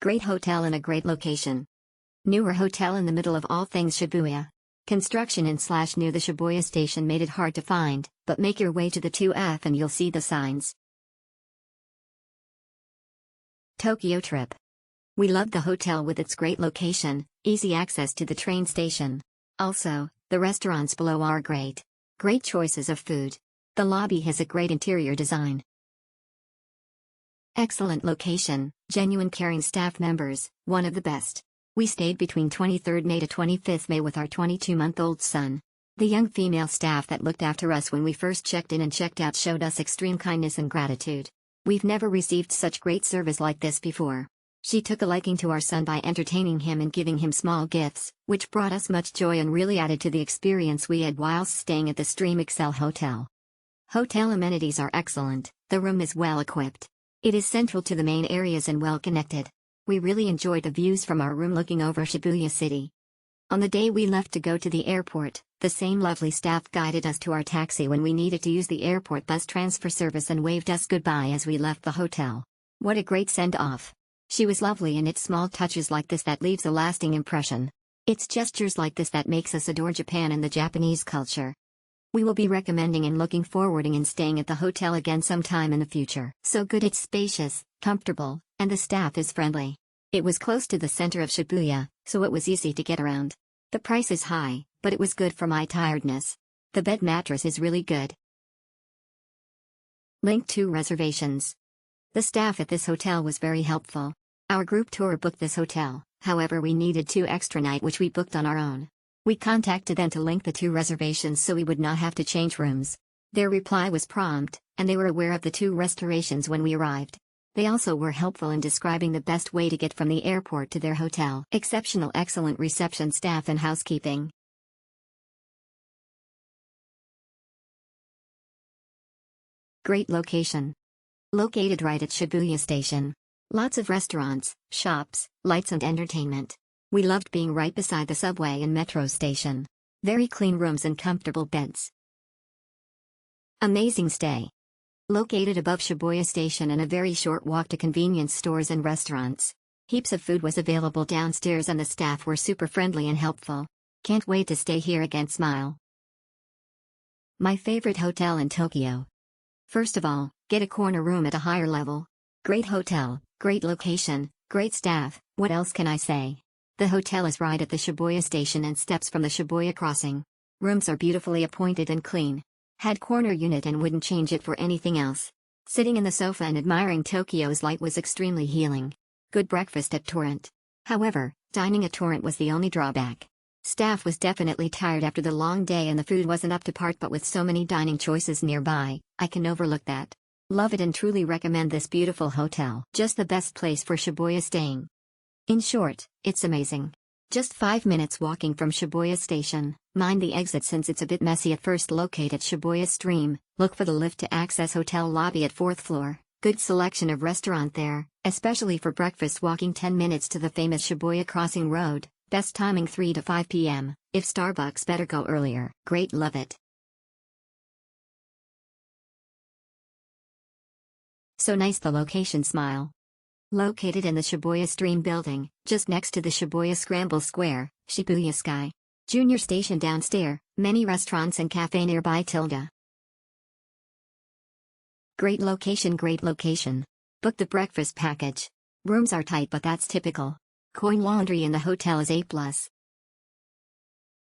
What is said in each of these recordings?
Great hotel in a great location. Newer hotel in the middle of all things Shibuya. Construction in/near the Shibuya station made it hard to find, but make your way to the 2F and you'll see the signs. Tokyo trip. We loved the hotel with its great location, easy access to the train station. Also, the restaurants below are great. Great choices of food. The lobby has a great interior design. Excellent location, genuine caring staff members, one of the best. We stayed between 23rd May to 25th May with our 22-month-old son. The young female staff that looked after us when we first checked in and checked out showed us extreme kindness and gratitude. We've never received such great service like this before. She took a liking to our son by entertaining him and giving him small gifts, which brought us much joy and really added to the experience we had whilst staying at the Stream Excel Hotel. Hotel amenities are excellent, the room is well equipped. It is central to the main areas and well connected. We really enjoyed the views from our room looking over Shibuya City. On the day we left to go to the airport, the same lovely staff guided us to our taxi when we needed to use the airport bus transfer service and waved us goodbye as we left the hotel. What a great send-off. She was lovely, and it's small touches like this that leaves a lasting impression. It's gestures like this that makes us adore Japan and the Japanese culture. We will be recommending and looking forwarding and staying at the hotel again sometime in the future. So good, it's spacious, comfortable, and the staff is friendly. It was close to the center of Shibuya, so it was easy to get around. The price is high, but it was good for my tiredness. The bed mattress is really good. Link to reservations. The staff at this hotel was very helpful. Our group tour booked this hotel, however we needed 2 extra nights which we booked on our own. We contacted them to link the 2 reservations so we would not have to change rooms. Their reply was prompt, and they were aware of the 2 restorations when we arrived. They also were helpful in describing the best way to get from the airport to their hotel. Exceptional, excellent reception staff and housekeeping. Great location. Located right at Shibuya Station. Lots of restaurants, shops, lights and entertainment. We loved being right beside the subway and metro station. Very clean rooms and comfortable beds. Amazing stay. Located above Shibuya Station and a very short walk to convenience stores and restaurants. Heaps of food was available downstairs and the staff were super friendly and helpful. Can't wait to stay here again, smile. My favorite hotel in Tokyo. First of all, get a corner room at a higher level. Great hotel, great location, great staff, what else can I say? The hotel is right at the Shibuya station and steps from the Shibuya crossing. Rooms are beautifully appointed and clean. Had corner unit and wouldn't change it for anything else. Sitting in the sofa and admiring Tokyo's light was extremely healing. Good breakfast at Torrent. However, dining at Torrent was the only drawback. Staff was definitely tired after the long day and the food wasn't up to par, but with so many dining choices nearby, I can overlook that. Love it and truly recommend this beautiful hotel. Just the best place for Shibuya staying. In short, it's amazing. Just 5 minutes walking from Shibuya Station, mind the exit since it's a bit messy at first. Locate at Shibuya Stream, look for the lift to access hotel lobby at 4th floor, good selection of restaurant there, especially for breakfast. Walking 10 minutes to the famous Shibuya Crossing Road, best timing 3 to 5 p.m, if Starbucks better go earlier. Great, love it. So nice the location, smile. Located in the Shibuya Stream building, just next to the Shibuya Scramble Square, Shibuya Sky. Junior station downstairs, many restaurants and cafe nearby. Great location, great location. Book the breakfast package. Rooms are tight but that's typical. Coin laundry in the hotel is A+.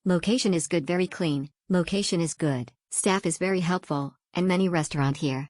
Location is good, very clean, location is good, staff is very helpful, and many restaurant here.